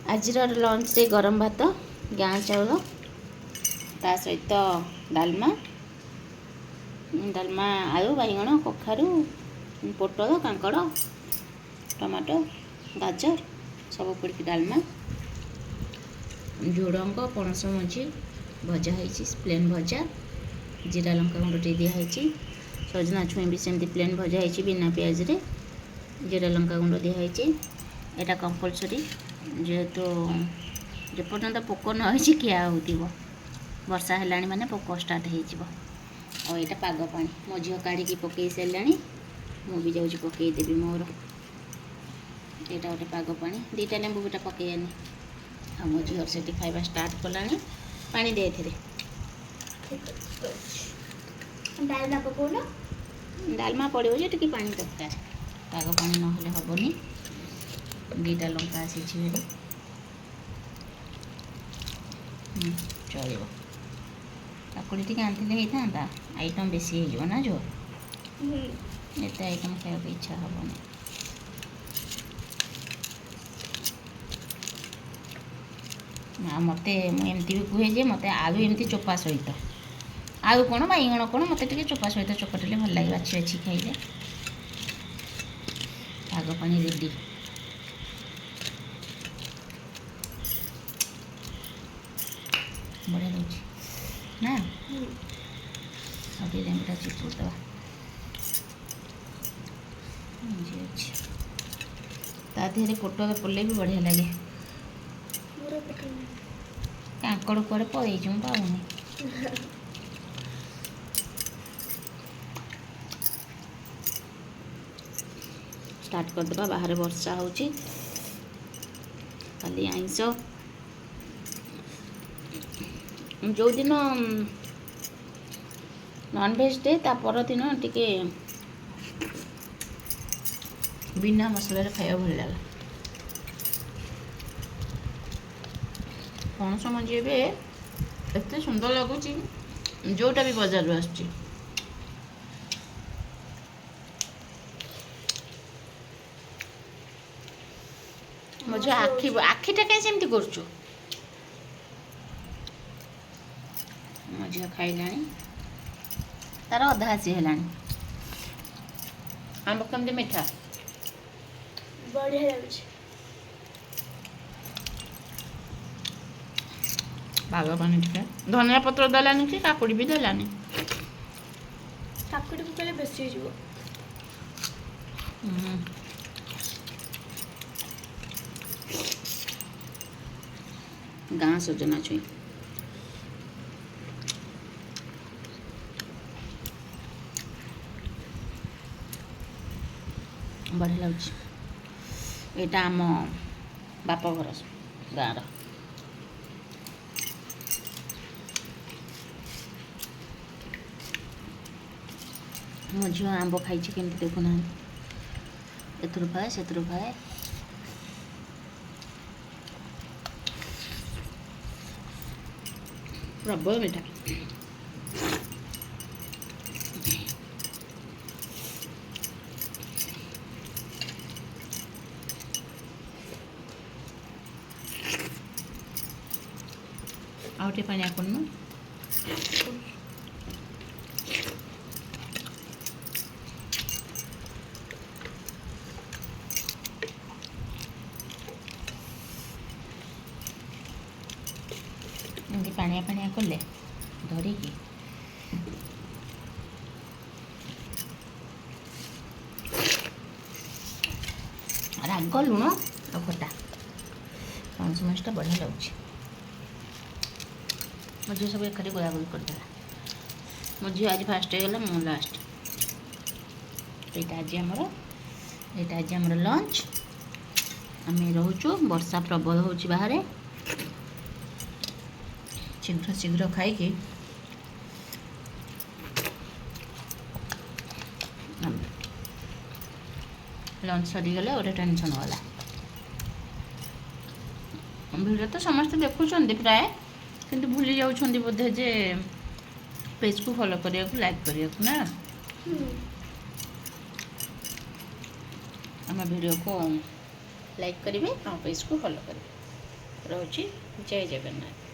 ଆଜିର ଲଞ୍ଚରେ ଗରମ ଭାତ ଗାଁ ଚାଉଳ ତା ସହିତ ଡାଲମା ଆଳୁ ବାଇଗଣ କଖାରୁ ପୋଟଳ କାଙ୍କଡ଼ ଟମାଟୋ ଗାଜର ସବୁ ପଡ଼ିକି ଡାଲମା ଝୁଡ଼ଙ୍ଗ ପଣସ ମଞ୍ଜି ଭଜା ହେଇଛି ପ୍ଲେନ୍ ଭଜା ଜିରା ଲଙ୍କା ଗୁଣ୍ଡ ଟିକେ ଦିଆହେଇଛି ସଜନା ଛୁଇଁ ବି ସେମିତି ପ୍ଲେନ୍ ଭଜା ହେଇଛି ବିନା ପିଆଜରେ ଜିରା ଲଙ୍କା ଗୁଣ୍ଡ ଦିଆହେଇଛି। ଏଇଟା କମ୍ପଲସରି ଯେହେତୁ ଯେପର୍ଯ୍ୟନ୍ତ ପୋକ ନ ହେଇଛି ଖିଆ ହେଉଥିବ ବର୍ଷା ହେଲାଣି ମାନେ ପୋକ ଷ୍ଟାର୍ଟ ହେଇଯିବ। ଆଉ ଏଇଟା ପାଗ ପାଣି ମୋ ଝିଅ କାଢ଼ିକି ପକେଇ ସାରିଲାଣି ମୁଁ ବି ଯାଉଛି ପକେଇଦେବି ମୋର। ଏଇଟା ଗୋଟେ ପାଗ ପାଣି ଦୁଇଟା ଲେମ୍ବୁ ବିଟା ପକେଇବାନି। ଆଉ ମୋ ଝିଅ ସେଠି ଖାଇବା ଷ୍ଟାର୍ଟ କଲାଣି ପାଣି ଦେ ଏଥିରେ ଡାଲମା ପକଉନ ଡାଲମା ପଡ଼ିବ ଯେ ଟିକେ ପାଣି ଦରକାର ପାଗ ପାଣି ନହେଲେ ହେବନି। ଦୁଇଟା ଲଙ୍କା ଆସିଛି ଭାରି ଚଳିବ। କାକୁଡ଼ି ଟିକେ ଆଣିଥିଲେ ହେଇଥାନ୍ତା ଆଇଟମ୍ ବେଶୀ ହେଇଯିବ ନା ଝିଅ ଏତେ ଆଇଟମ୍ ଖାଇବାକୁ ଇଚ୍ଛା ହେବନି। ମୋତେ ମୁଁ ଏମିତି ବି କୁହେ ଯେ ମୋତେ ଆଳୁ ଏମିତି ଚୋପା ସହିତ ଆଳୁ କ'ଣ ବାଇଗଣ କ'ଣ ମୋତେ ଟିକେ ଚୋପା ସହିତ ଚକଟିଲେ ଭଲ ଲାଗେ ବାଛି ବାଛି ଖାଇଲେ। ପାଗ ପାଣି ରେଡ଼ି ବଢ଼ିଆ ଲାଗୁଛି ନା ଆଉ ଟିକେ ଲେମ୍ବୁଟା ଚିପୁଡ଼ି ଦେବା ଅଛି ତା ଦେହରେ ପୋଟଳ ପଡ଼ିଲେ ବି ବଢ଼ିଆ ଲାଗେ। କାଙ୍କଡ଼ କୁଆଡ଼େ ପଳେଇଛି ମୁଁ ପାଉନି। ଷ୍ଟାର୍ଟ କରିଦେବା ବାହାରେ ବର୍ଷା ହେଉଛି କାଲି ଆଇଁଷ ଯେଉଁଦିନ ନନଭେଜ୍ ଡେ ତା ପରଦିନ ଟିକେ ବିନା ମସଲାରେ ଖାଇବାକୁ ଭଲ ଲାଗେ। ପଣସ ମଞ୍ଜି ଏବେ ଏତେ ସୁନ୍ଦର ଲାଗୁଛି ଯେଉଁଟା ବି ବଜାରରୁ ଆସୁଛି। ମୋ ଝିଅ ଆଖିଟା କାହିଁ ସେମିତି କରୁଛୁ। ମୋ ଝିଅ ଖାଇଲାଣି ତାର ଅଧା ଆସି ହେଲାଣି। ଆମ୍ବ କେମିତି ମିଠା ବଢ଼ିଆ ଲାଗୁଛି। ପାଗ ପାଣି ଟିକେ ଧନିଆ ପତ୍ର ଦେଲାନି କି କାକୁଡ଼ି ବି ଦେଲାନି। କାକୁଡ଼ି ପକେଇଲେ ବେଶୀ ହେଇଯିବ। ଗାଁ ସଜନା ଛୁଇଁ ବଢ଼ିଆ ଲାଗୁଛି। ଏଇଟା ଆମ ବାପ ଘର ଗାଁର। ମୋ ଝିଅ ଆମ୍ବ ଖାଇଛି କେମିତି ଦେଖୁନାହାନ୍ତି ଏଥିରୁ ଖାଏ ସେଥିରୁ ଖାଏ। ପ୍ରବଳ ମିଠା ଆଉ ଟିକେ ପାଣିଆ କରୁନୁ। ଏମିତି ପାଣିଆ ପାଣିଆ କଲେ ଧରିକି ରାଗ ଲୁଣ ଆଉ ଖଟା ପଣସ ମଞ୍ଜିଟା ବଢ଼ିଆ ଲାଗୁଛି। ମୋ ଝିଅ ସବୁ ଏକାଠି ଗୋଳାଗୋଳି କରିଦେଲା। ମୋ ଝିଅ ଆଜି ଫାଷ୍ଟ ହେଇଗଲା ମୁଁ ଲାଷ୍ଟ। ଏଇଟା ଆଜି ଆମର ଲଞ୍ଚ। ଆମେ ରହୁଛୁ ବର୍ଷା ପ୍ରବଳ ହେଉଛି ବାହାରେ ଶୀଘ୍ର ଖାଇକି ଲଞ୍ଚ ସରିଗଲେ ଗୋଟେ ଟେନସନ୍ ଗଲା। ଭିଡ଼ିଓ ତ ସମସ୍ତେ ଦେଖୁଛନ୍ତି ପ୍ରାୟ କିନ୍ତୁ ଭୁଲି ଯାଉଛନ୍ତି ବୋଧେ ଯେ ପେଜକୁ ଫଲୋ କରିବାକୁ ଲାଇକ୍ କରିବାକୁ ନା। ଆମ ଭିଡ଼ିଓକୁ ଲାଇକ୍ କରିବେ ଆମ ପେଜକୁ ଫଲୋ କରିବେ। ରହୁଛି। ଜୟ ଜଗନ୍ନାଥ।